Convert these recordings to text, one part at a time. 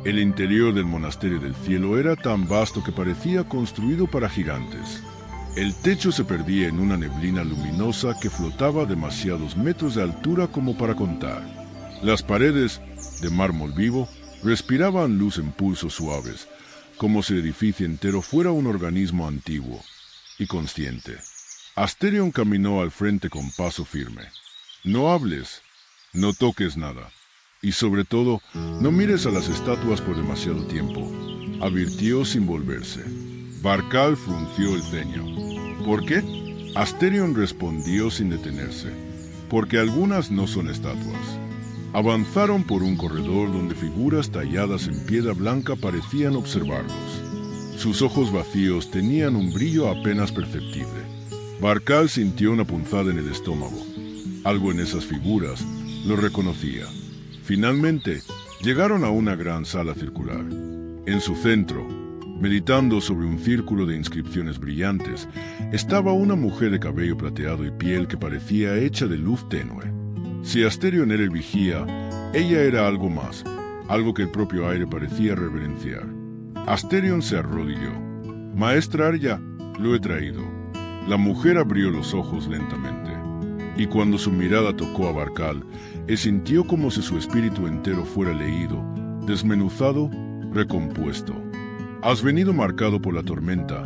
El interior del monasterio del cielo era tan vasto que parecía construido para gigantes. El techo se perdía en una neblina luminosa que flotaba a demasiados metros de altura como para contar. Las paredes, de mármol vivo, respiraban luz en pulsos suaves, como si el edificio entero fuera un organismo antiguo y consciente. Asterion caminó al frente con paso firme. No hables, no toques nada, y sobre todo, no mires a las estatuas por demasiado tiempo, advirtió sin volverse. Barkal frunció el ceño. ¿Por qué? Asterion respondió sin detenerse. Porque algunas no son estatuas. Avanzaron por un corredor donde figuras talladas en piedra blanca parecían observarlos. Sus ojos vacíos tenían un brillo apenas perceptible. Barkal sintió una punzada en el estómago. Algo en esas figuras lo reconocía. Finalmente, llegaron a una gran sala circular. En su centro, meditando sobre un círculo de inscripciones brillantes, estaba una mujer de cabello plateado y piel que parecía hecha de luz tenue. Si Asterion era el vigía, ella era algo más, algo que el propio aire parecía reverenciar. Asterion se arrodilló. «Maestra Arya, lo he traído». La mujer abrió los ojos lentamente, y cuando su mirada tocó a Barkal, sintió como si su espíritu entero fuera leído, desmenuzado, recompuesto. «Has venido marcado por la tormenta»,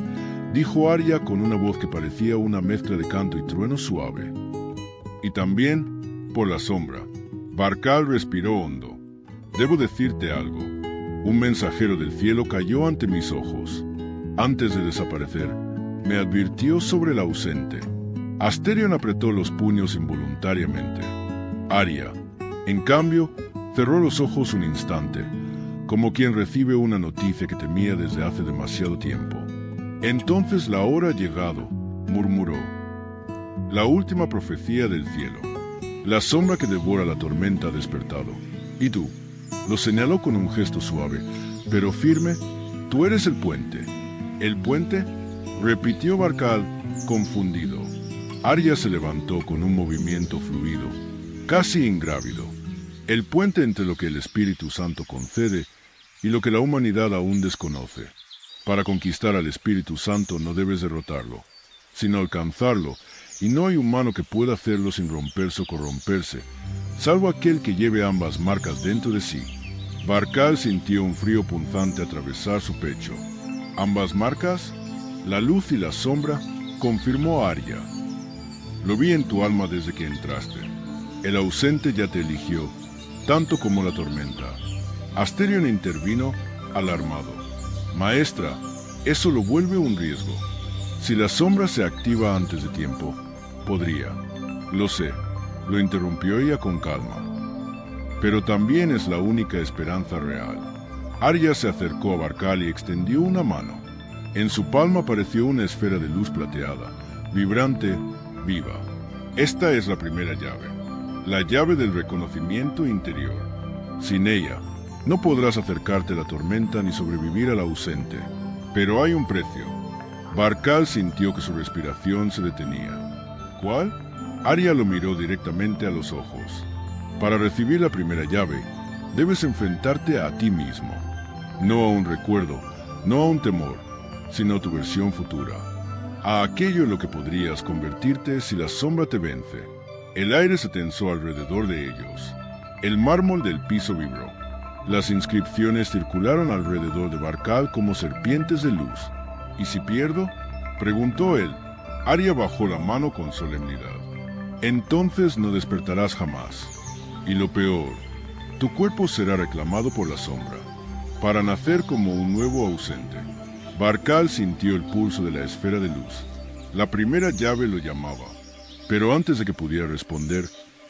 dijo Arya con una voz que parecía una mezcla de canto y trueno suave. «Y también por la sombra». Barkal respiró hondo. «Debo decirte algo. Un mensajero del cielo cayó ante mis ojos. Antes de desaparecer, me advirtió sobre el ausente». Asterion apretó los puños involuntariamente. Arya, en cambio, cerró los ojos un instante, como quien recibe una noticia que temía desde hace demasiado tiempo. «Entonces la hora ha llegado», murmuró. «La última profecía del cielo. La sombra que devora la tormenta ha despertado. Y tú», lo señaló con un gesto suave, pero firme, «tú eres el puente». «¿El puente?», repitió Barkal, confundido. Arya se levantó con un movimiento fluido, casi ingrávido. «El puente entre lo que el Espíritu Santo concede y lo que la humanidad aún desconoce. Para conquistar al Espíritu Santo no debes derrotarlo, sino alcanzarlo, y no hay humano que pueda hacerlo sin romperse o corromperse, salvo aquel que lleve ambas marcas dentro de sí». Barkal sintió un frío punzante atravesar su pecho. «¿Ambas marcas? La luz y la sombra», confirmó Arya. «Lo vi en tu alma desde que entraste. El ausente ya te eligió, tanto como la tormenta». Asterion intervino, alarmado. «Maestra, eso lo vuelve un riesgo. Si la sombra se activa antes de tiempo, podría». «Lo sé», lo interrumpió ella con calma. «Pero también es la única esperanza real». Arya se acercó a Barkal y extendió una mano. En su palma apareció una esfera de luz plateada, vibrante, viva. «Esta es la primera llave, la llave del reconocimiento interior. Sin ella, no podrás acercarte a la tormenta ni sobrevivir al ausente. Pero hay un precio». Barkal sintió que su respiración se detenía. «¿Cuál?». Arya lo miró directamente a los ojos. «Para recibir la primera llave, debes enfrentarte a ti mismo. No a un recuerdo, no a un temor, sino a tu versión futura. A aquello en lo que podrías convertirte si la sombra te vence». El aire se tensó alrededor de ellos. El mármol del piso vibró. Las inscripciones circularon alrededor de Barkal como serpientes de luz. «¿Y si pierdo?», preguntó él. Arya bajó la mano con solemnidad. «Entonces no despertarás jamás. Y lo peor, tu cuerpo será reclamado por la sombra, para nacer como un nuevo ausente». Barkal sintió el pulso de la esfera de luz. La primera llave lo llamaba. Pero antes de que pudiera responder,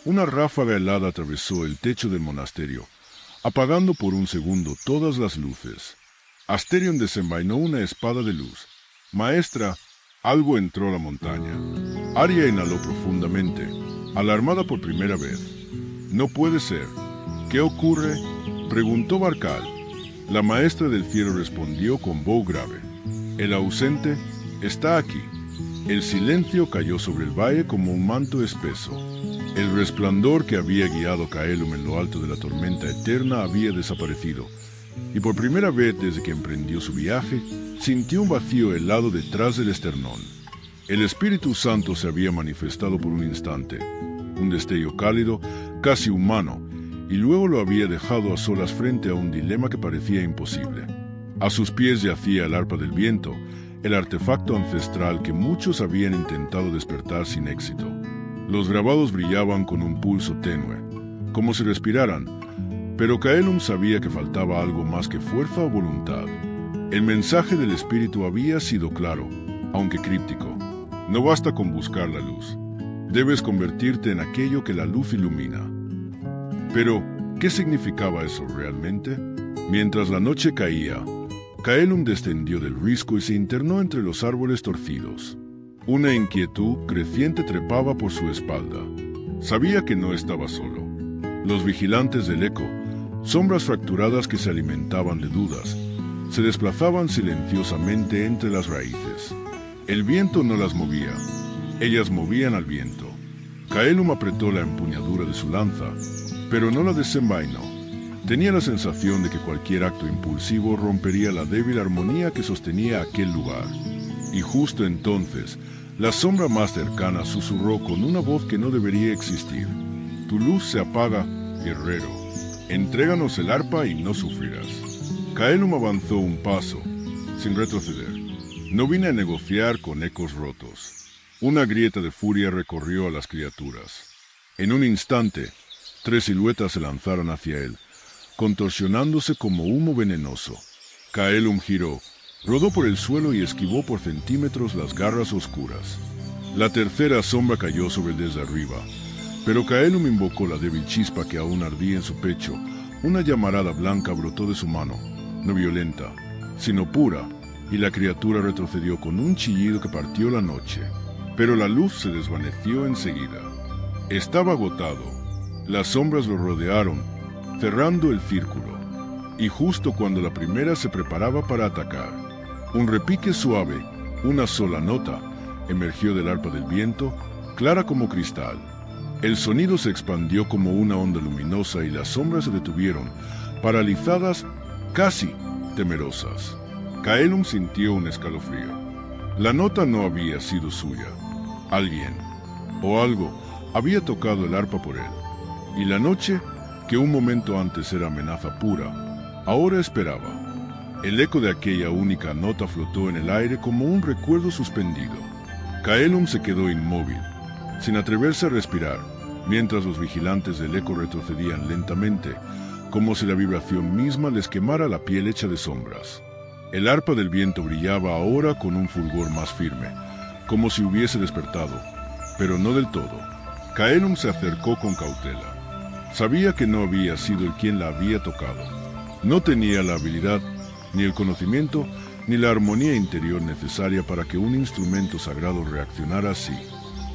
una ráfaga helada atravesó el techo del monasterio, apagando por un segundo todas las luces. Asterion desenvainó una espada de luz. «Maestra», algo entró a la montaña. Arya inhaló profundamente, alarmada por primera vez. «No puede ser». «¿Qué ocurre?», preguntó Barkal. La maestra del cielo respondió con voz grave. «El ausente está aquí». El silencio cayó sobre el valle como un manto espeso. El resplandor que había guiado a Caelum en lo alto de la tormenta eterna había desaparecido, y por primera vez desde que emprendió su viaje, sintió un vacío helado detrás del esternón. El Espíritu Santo se había manifestado por un instante, un destello cálido, casi humano, y luego lo había dejado a solas frente a un dilema que parecía imposible. A sus pies yacía el arpa del viento, el artefacto ancestral que muchos habían intentado despertar sin éxito. Los grabados brillaban con un pulso tenue, como si respiraran, pero Caelum sabía que faltaba algo más que fuerza o voluntad. El mensaje del Espíritu había sido claro, aunque críptico. No basta con buscar la luz. Debes convertirte en aquello que la luz ilumina. Pero, ¿qué significaba eso realmente? Mientras la noche caía, Caelum descendió del risco y se internó entre los árboles torcidos. Una inquietud creciente trepaba por su espalda. Sabía que no estaba solo. Los vigilantes del eco, sombras fracturadas que se alimentaban de dudas, se desplazaban silenciosamente entre las raíces. El viento no las movía, ellas movían al viento. Caelum apretó la empuñadura de su lanza, pero no la desenvainó. Tenía la sensación de que cualquier acto impulsivo rompería la débil armonía que sostenía aquel lugar. Y justo entonces, la sombra más cercana susurró con una voz que no debería existir. Tu luz se apaga, guerrero. Entréganos el arpa y no sufrirás. Caelum avanzó un paso, sin retroceder. No vine a negociar con ecos rotos. Una grieta de furia recorrió a las criaturas. En un instante, 3 siluetas se lanzaron hacia él, contorsionándose como humo venenoso. Caelum giró, rodó por el suelo y esquivó por centímetros las garras oscuras. La tercera sombra cayó sobre él desde arriba, pero Caelum invocó la débil chispa que aún ardía en su pecho. Una llamarada blanca brotó de su mano, no violenta, sino pura, y la criatura retrocedió con un chillido que partió la noche. Pero la luz se desvaneció enseguida. Estaba agotado. Las sombras lo rodearon, cerrando el círculo, y justo cuando la primera se preparaba para atacar, un repique suave, una sola nota, emergió del arpa del viento, clara como cristal. El sonido se expandió como una onda luminosa y las sombras se detuvieron, paralizadas, casi temerosas. Caelum sintió un escalofrío. La nota no había sido suya. Alguien, o algo, había tocado el arpa por él, y la noche, que un momento antes era amenaza pura, ahora esperaba. El eco de aquella única nota flotó en el aire como un recuerdo suspendido. Caelum se quedó inmóvil, sin atreverse a respirar, mientras los vigilantes del eco retrocedían lentamente, como si la vibración misma les quemara la piel hecha de sombras. El arpa del viento brillaba ahora con un fulgor más firme, como si hubiese despertado, pero no del todo. Caelum se acercó con cautela. Sabía que no había sido él quien la había tocado. No tenía la habilidad, ni el conocimiento, ni la armonía interior necesaria para que un instrumento sagrado reaccionara así.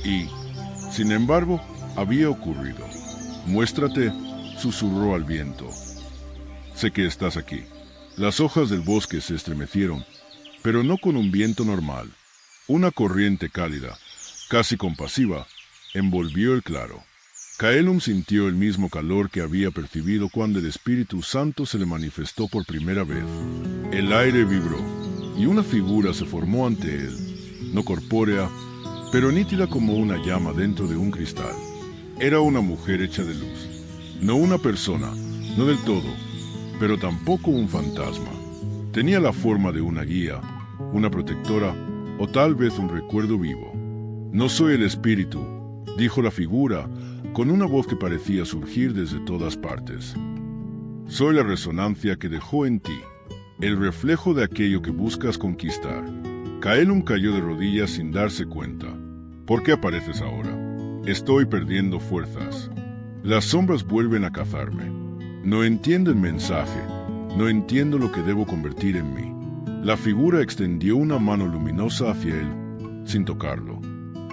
Y, sin embargo, había ocurrido. Muéstrate, susurró al viento. Sé que estás aquí. Las hojas del bosque se estremecieron, pero no con un viento normal. Una corriente cálida, casi compasiva, envolvió el claro. Caelum sintió el mismo calor que había percibido cuando el Espíritu Santo se le manifestó por primera vez. El aire vibró, y una figura se formó ante él, no corpórea, pero nítida como una llama dentro de un cristal. Era una mujer hecha de luz. No una persona, no del todo, pero tampoco un fantasma. Tenía la forma de una guía, una protectora, o tal vez un recuerdo vivo. No soy el Espíritu, dijo la figura, con una voz que parecía surgir desde todas partes. Soy la resonancia que dejó en ti, el reflejo de aquello que buscas conquistar. Caelum cayó de rodillas sin darse cuenta. ¿Por qué apareces ahora? Estoy perdiendo fuerzas. Las sombras vuelven a cazarme. No entiendo el mensaje, no entiendo lo que debo convertir en mí. La figura extendió una mano luminosa hacia él, sin tocarlo.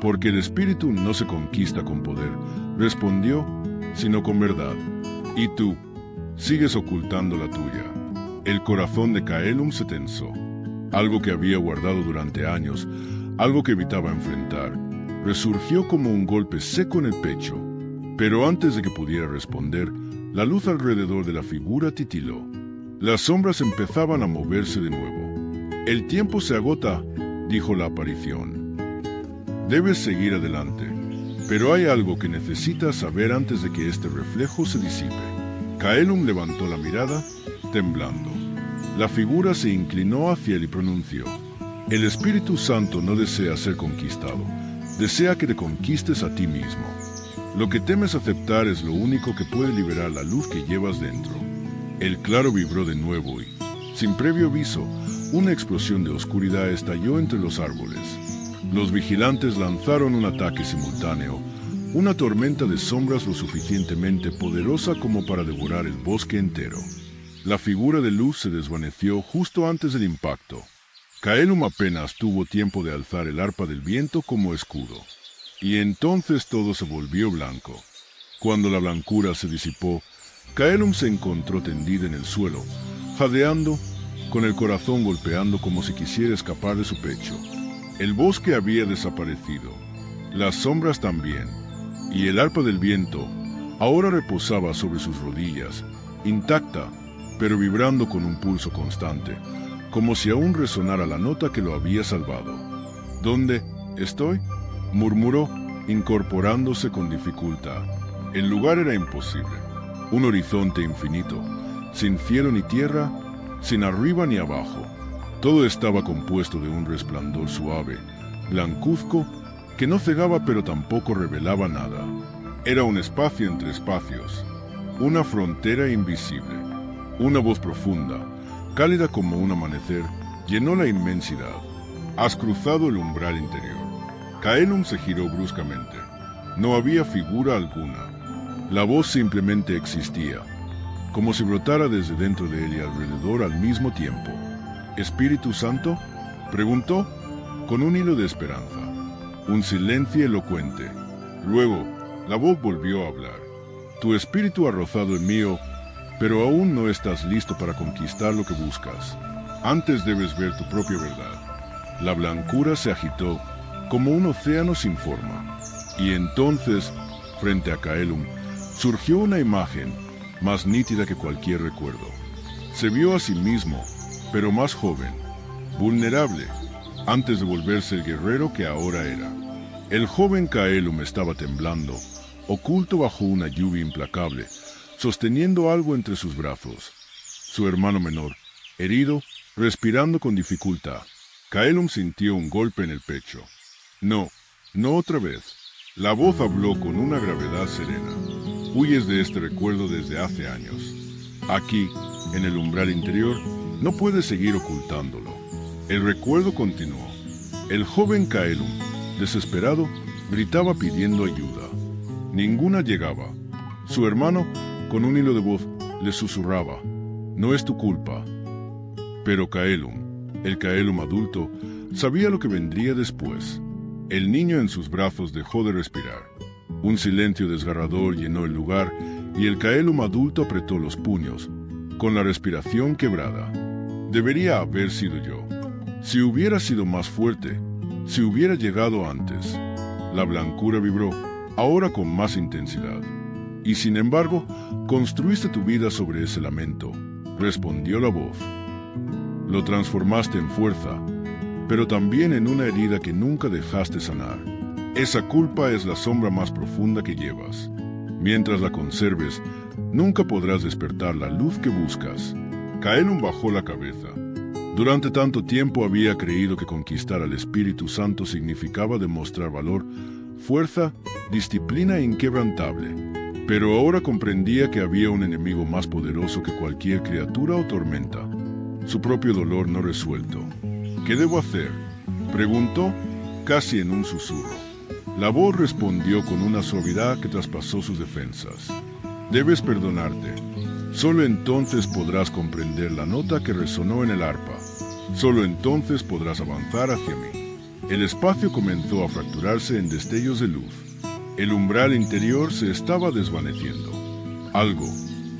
Porque el espíritu no se conquista con poder, respondió, sino con verdad. Y tú, sigues ocultando la tuya. El corazón de Caelum se tensó. Algo que había guardado durante años, algo que evitaba enfrentar, resurgió como un golpe seco en el pecho. Pero antes de que pudiera responder, la luz alrededor de la figura titiló. Las sombras empezaban a moverse de nuevo. «El tiempo se agota», dijo la aparición. «Debes seguir adelante, pero hay algo que necesitas saber antes de que este reflejo se disipe». Caelum levantó la mirada, temblando. La figura se inclinó hacia él y pronunció: «El Espíritu Santo no desea ser conquistado, desea que te conquistes a ti mismo. Lo que temes aceptar es lo único que puede liberar la luz que llevas dentro». El claro vibró de nuevo y, sin previo aviso, una explosión de oscuridad estalló entre los árboles. Los vigilantes lanzaron un ataque simultáneo, una tormenta de sombras lo suficientemente poderosa como para devorar el bosque entero. La figura de luz se desvaneció justo antes del impacto. Caelum apenas tuvo tiempo de alzar el arpa del viento como escudo. Y entonces todo se volvió blanco. Cuando la blancura se disipó, Caelum se encontró tendida en el suelo, jadeando, con el corazón golpeando como si quisiera escapar de su pecho. El bosque había desaparecido, las sombras también, y el arpa del viento ahora reposaba sobre sus rodillas, intacta, pero vibrando con un pulso constante, como si aún resonara la nota que lo había salvado. «¿Dónde estoy?», murmuró, incorporándose con dificultad. El lugar era imposible. Un horizonte infinito, sin cielo ni tierra, sin arriba ni abajo. Todo estaba compuesto de un resplandor suave, blancuzco, que no cegaba pero tampoco revelaba nada. Era un espacio entre espacios, una frontera invisible. Una voz profunda, cálida como un amanecer, llenó la inmensidad. «Has cruzado el umbral interior». Caelum se giró bruscamente. No había figura alguna. La voz simplemente existía, como si brotara desde dentro de él y alrededor al mismo tiempo. «¿Espíritu Santo?», preguntó, con un hilo de esperanza. Un silencio elocuente. Luego, la voz volvió a hablar. «Tu espíritu ha rozado el mío, pero aún no estás listo para conquistar lo que buscas. Antes debes ver tu propia verdad». La blancura se agitó, como un océano sin forma. Y entonces, frente a Caelum, surgió una imagen, más nítida que cualquier recuerdo. Se vio a sí mismo, pero más joven, vulnerable, antes de volverse el guerrero que ahora era. El joven Caelum estaba temblando, oculto bajo una lluvia implacable, sosteniendo algo entre sus brazos. Su hermano menor, herido, respirando con dificultad. Caelum sintió un golpe en el pecho. «No, no otra vez». La voz habló con una gravedad serena. «Huyes de este recuerdo desde hace años. Aquí, en el umbral interior, no puedes seguir ocultándolo». El recuerdo continuó. El joven Caelum, desesperado, gritaba pidiendo ayuda. Ninguna llegaba. Su hermano, con un hilo de voz, le susurraba: «No es tu culpa». Pero Caelum, el Caelum adulto, sabía lo que vendría después. El niño en sus brazos dejó de respirar. Un silencio desgarrador llenó el lugar y el Caelum adulto apretó los puños, con la respiración quebrada. «Debería haber sido yo. Si hubiera sido más fuerte, si hubiera llegado antes». La blancura vibró, ahora con más intensidad. «Y sin embargo, construiste tu vida sobre ese lamento», respondió la voz. «Lo transformaste en fuerza, pero también en una herida que nunca dejaste sanar. Esa culpa es la sombra más profunda que llevas. Mientras la conserves, nunca podrás despertar la luz que buscas». Caelum bajó la cabeza. Durante tanto tiempo había creído que conquistar al Espíritu Santo significaba demostrar valor, fuerza, disciplina inquebrantable. Pero ahora comprendía que había un enemigo más poderoso que cualquier criatura o tormenta: su propio dolor no resuelto. «¿Qué debo hacer?», preguntó, casi en un susurro. La voz respondió con una suavidad que traspasó sus defensas. «Debes perdonarte. Solo entonces podrás comprender la nota que resonó en el arpa. Solo entonces podrás avanzar hacia mí». El espacio comenzó a fracturarse en destellos de luz. El umbral interior se estaba desvaneciendo. Algo,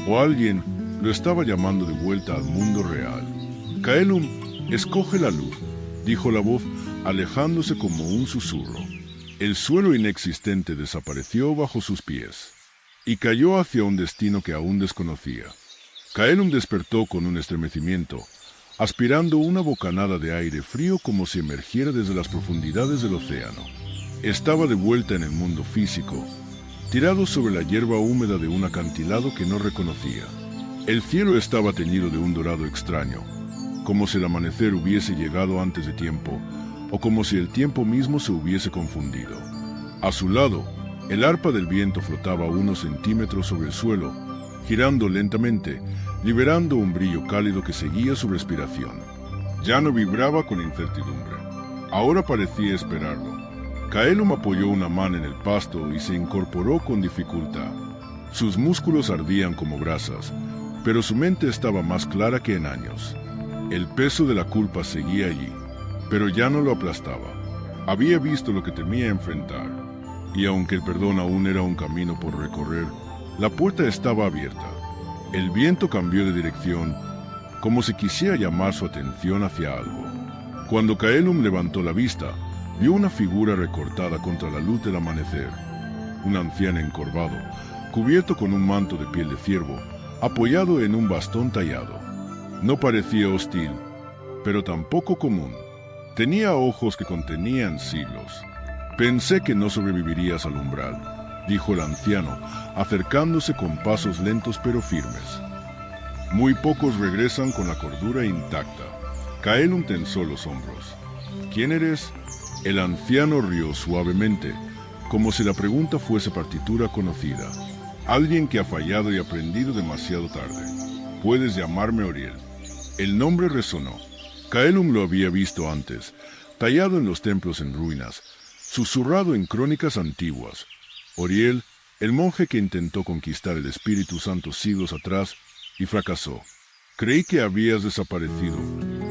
o alguien, lo estaba llamando de vuelta al mundo real. «Caelum, escoge la luz», dijo la voz, alejándose como un susurro. El suelo inexistente desapareció bajo sus pies y cayó hacia un destino que aún desconocía. Caelum despertó con un estremecimiento, aspirando una bocanada de aire frío como si emergiera desde las profundidades del océano. Estaba de vuelta en el mundo físico, tirado sobre la hierba húmeda de un acantilado que no reconocía. El cielo estaba teñido de un dorado extraño, como si el amanecer hubiese llegado antes de tiempo, o como si el tiempo mismo se hubiese confundido. A su lado, el arpa del viento flotaba a unos centímetros sobre el suelo, girando lentamente, liberando un brillo cálido que seguía su respiración. Ya no vibraba con incertidumbre. Ahora parecía esperarlo. Caelum apoyó una mano en el pasto y se incorporó con dificultad. Sus músculos ardían como brasas, pero su mente estaba más clara que en años. El peso de la culpa seguía allí, pero ya no lo aplastaba. Había visto lo que temía enfrentar, y aunque el perdón aún era un camino por recorrer, la puerta estaba abierta. El viento cambió de dirección, como si quisiera llamar su atención hacia algo. Cuando Caelum levantó la vista, vio una figura recortada contra la luz del amanecer. Un anciano encorvado, cubierto con un manto de piel de ciervo, apoyado en un bastón tallado. No parecía hostil, pero tampoco común. Tenía ojos que contenían siglos. Pensé que no sobrevivirías al umbral, dijo el anciano, acercándose con pasos lentos pero firmes. Muy pocos regresan con la cordura intacta. Caelum tensó los hombros. ¿Quién eres? El anciano rió suavemente, como si la pregunta fuese partitura conocida. Alguien que ha fallado y aprendido demasiado tarde. Puedes llamarme Oriel. El nombre resonó. Caelum lo había visto antes, tallado en los templos en ruinas, susurrado en crónicas antiguas. Oriel, el monje que intentó conquistar el Espíritu Santo siglos atrás y fracasó. Creí que habías desaparecido,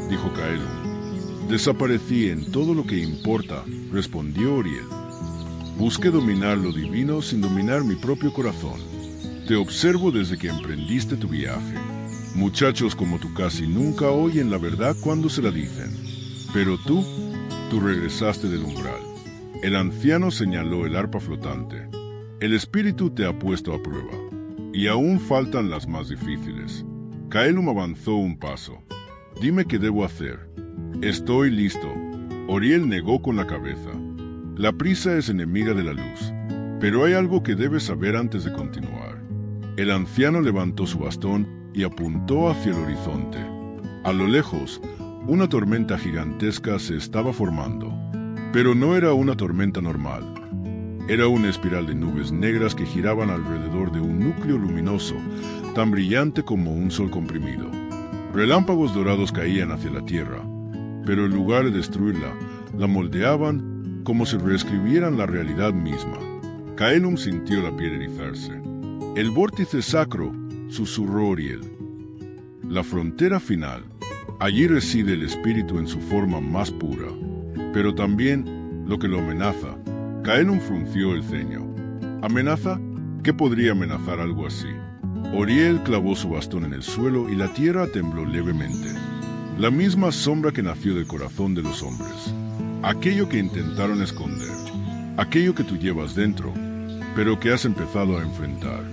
dijo Caelum. Desaparecí en todo lo que importa, respondió Oriel. Busqué dominar lo divino sin dominar mi propio corazón. Te observo desde que emprendiste tu viaje. Muchachos como tú casi nunca oyen la verdad cuando se la dicen. Pero tú regresaste del umbral. El anciano señaló el arpa flotante. El espíritu te ha puesto a prueba, y aún faltan las más difíciles. Caelum avanzó un paso. Dime qué debo hacer. Estoy listo. Oriel negó con la cabeza. La prisa es enemiga de la luz, pero hay algo que debes saber antes de continuar. El anciano levantó su bastón y apuntó hacia el horizonte. A lo lejos, una tormenta gigantesca se estaba formando. Pero no era una tormenta normal. Era una espiral de nubes negras que giraban alrededor de un núcleo luminoso, tan brillante como un sol comprimido. Relámpagos dorados caían hacia la tierra, pero en lugar de destruirla, la moldeaban como si reescribieran la realidad misma. Caelum sintió la piel erizarse. El vórtice sacro, susurró Oriel. La frontera final. Allí reside el espíritu en su forma más pura. Pero también lo que lo amenaza. Caelum frunció el ceño. ¿Amenaza? ¿Qué podría amenazar algo así? Oriel clavó su bastón en el suelo y la tierra tembló levemente. La misma sombra que nació del corazón de los hombres. Aquello que intentaron esconder. Aquello que tú llevas dentro, pero que has empezado a enfrentar.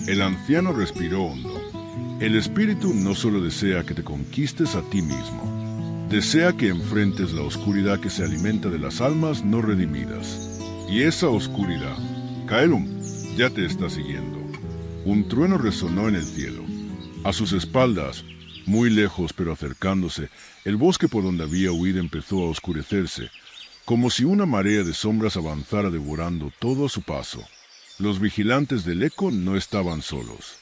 El anciano respiró hondo. El espíritu no solo desea que te conquistes a ti mismo. Desea que enfrentes la oscuridad que se alimenta de las almas no redimidas. Y esa oscuridad, Caelum, ya te está siguiendo. Un trueno resonó en el cielo. A sus espaldas, muy lejos pero acercándose, el bosque por donde había huido empezó a oscurecerse, como si una marea de sombras avanzara devorando todo a su paso. Los vigilantes del eco no estaban solos.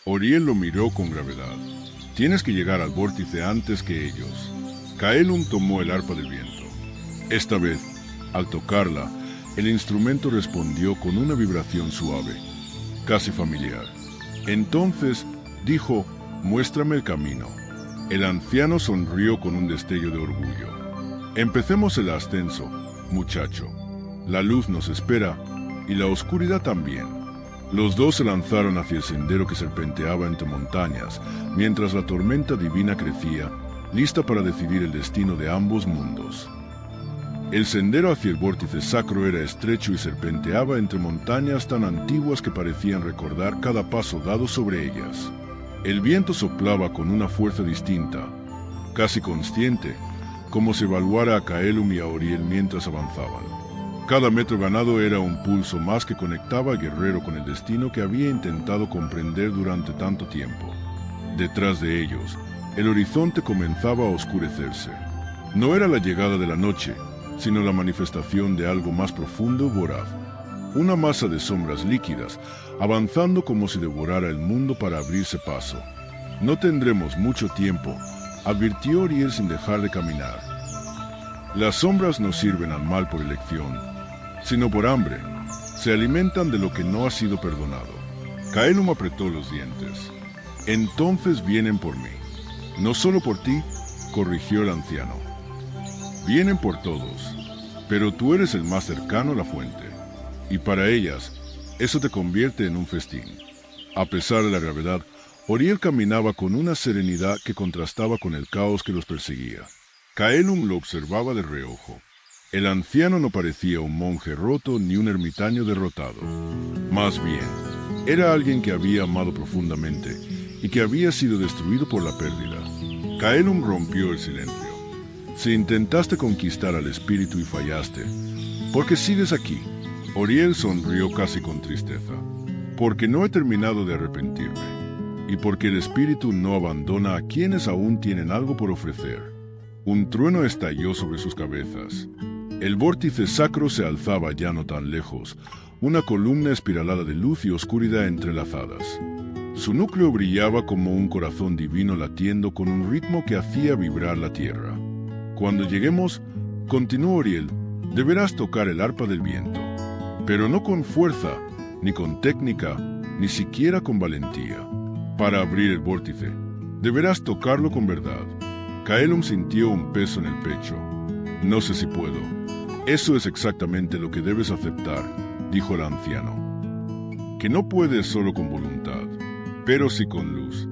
Oriel lo miró con gravedad. Tienes que llegar al vórtice antes que ellos. Caelum tomó el arpa del viento. Esta vez, al tocarla, el instrumento respondió con una vibración suave, casi familiar. Entonces, dijo, muéstrame el camino. El anciano sonrió con un destello de orgullo. Empecemos el ascenso, muchacho. La luz nos espera, y la oscuridad también. Los dos se lanzaron hacia el sendero que serpenteaba entre montañas, mientras la tormenta divina crecía, lista para decidir el destino de ambos mundos. El sendero hacia el vórtice sacro era estrecho y serpenteaba entre montañas tan antiguas que parecían recordar cada paso dado sobre ellas. El viento soplaba con una fuerza distinta, casi consciente, como si evaluara a Caelum y a Oriel mientras avanzaban. Cada metro ganado era un pulso más que conectaba a Guerrero con el destino que había intentado comprender durante tanto tiempo. Detrás de ellos, el horizonte comenzaba a oscurecerse. No era la llegada de la noche, sino la manifestación de algo más profundo y voraz. Una masa de sombras líquidas, avanzando como si devorara el mundo para abrirse paso. No tendremos mucho tiempo, advirtió Oriel sin dejar de caminar. Las sombras no sirven al mal por elección, sino por hambre. Se alimentan de lo que no ha sido perdonado. Caelum apretó los dientes. Entonces vienen por mí. No solo por ti, corrigió el anciano. Vienen por todos, pero tú eres el más cercano a la fuente. Y para ellas, eso te convierte en un festín. A pesar de la gravedad, Oriel caminaba con una serenidad que contrastaba con el caos que los perseguía. Caelum lo observaba de reojo. El anciano no parecía un monje roto ni un ermitaño derrotado. Más bien, era alguien que había amado profundamente y que había sido destruido por la pérdida. Caelum rompió el silencio. Si intentaste conquistar al espíritu y fallaste, ¿por qué sigues aquí? Oriel sonrió casi con tristeza. Porque no he terminado de arrepentirme, y porque el espíritu no abandona a quienes aún tienen algo por ofrecer. Un trueno estalló sobre sus cabezas. El vórtice sacro se alzaba ya no tan lejos, una columna espiralada de luz y oscuridad entrelazadas. Su núcleo brillaba como un corazón divino latiendo con un ritmo que hacía vibrar la tierra. Cuando lleguemos, continuó Oriel, deberás tocar el arpa del viento. Pero no con fuerza, ni con técnica, ni siquiera con valentía. Para abrir el vórtice, deberás tocarlo con verdad. Caelum sintió un peso en el pecho. No sé si puedo. Eso es exactamente lo que debes aceptar, dijo el anciano. Que no puedes solo con voluntad, pero sí con luz.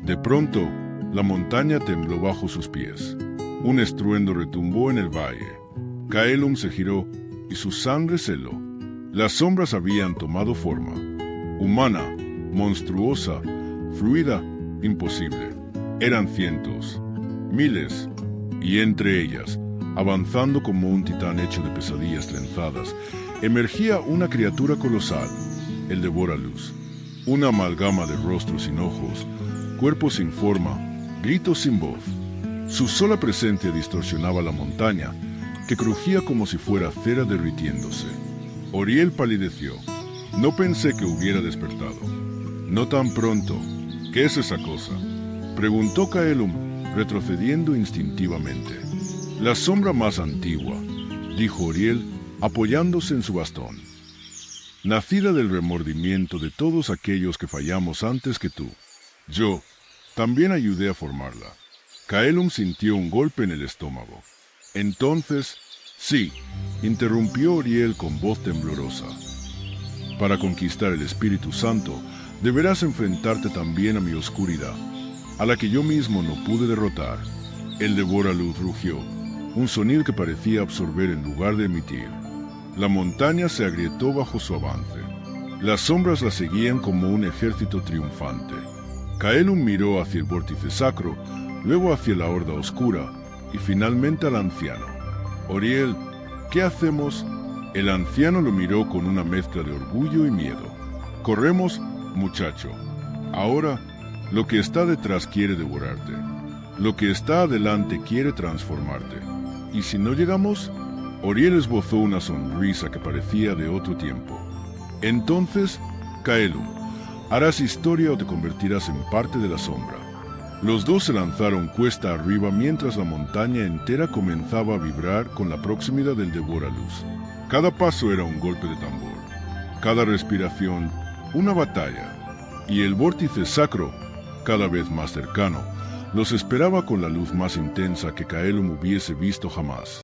De pronto, la montaña tembló bajo sus pies. Un estruendo retumbó en el valle. Caelum se giró y su sangre se heló. Las sombras habían tomado forma. Humana, monstruosa, fluida, imposible. Eran cientos, miles, y entre ellas, avanzando como un titán hecho de pesadillas trenzadas, emergía una criatura colosal, el Devora-Luz. Una amalgama de rostros sin ojos, cuerpos sin forma, gritos sin voz. Su sola presencia distorsionaba la montaña, que crujía como si fuera cera derritiéndose. Oriel palideció. No pensé que hubiera despertado. No tan pronto. ¿Qué es esa cosa?, preguntó Caelum, retrocediendo instintivamente. La sombra más antigua, dijo Oriel, apoyándose en su bastón. Nacida del remordimiento de todos aquellos que fallamos antes que tú. Yo también ayudé a formarla. Caelum sintió un golpe en el estómago. Entonces, sí, interrumpió Oriel con voz temblorosa. Para conquistar el Espíritu Santo, deberás enfrentarte también a mi oscuridad, a la que yo mismo no pude derrotar. El Devora-Luz rugió, un sonido que parecía absorber en lugar de emitir. La montaña se agrietó bajo su avance. Las sombras la seguían como un ejército triunfante. Caelum miró hacia el vórtice sacro, luego hacia la horda oscura, y finalmente al anciano. Oriel, ¿qué hacemos? El anciano lo miró con una mezcla de orgullo y miedo. Corremos, muchacho. Ahora, lo que está detrás quiere devorarte. Lo que está adelante quiere transformarte. ¿Y si no llegamos? Oriel esbozó una sonrisa que parecía de otro tiempo. Entonces, Caelum, harás historia o te convertirás en parte de la sombra. Los dos se lanzaron cuesta arriba mientras la montaña entera comenzaba a vibrar con la proximidad del Devora-Luz. Cada paso era un golpe de tambor, cada respiración una batalla, y el vórtice sacro, cada vez más cercano, los esperaba con la luz más intensa que Caelum hubiese visto jamás.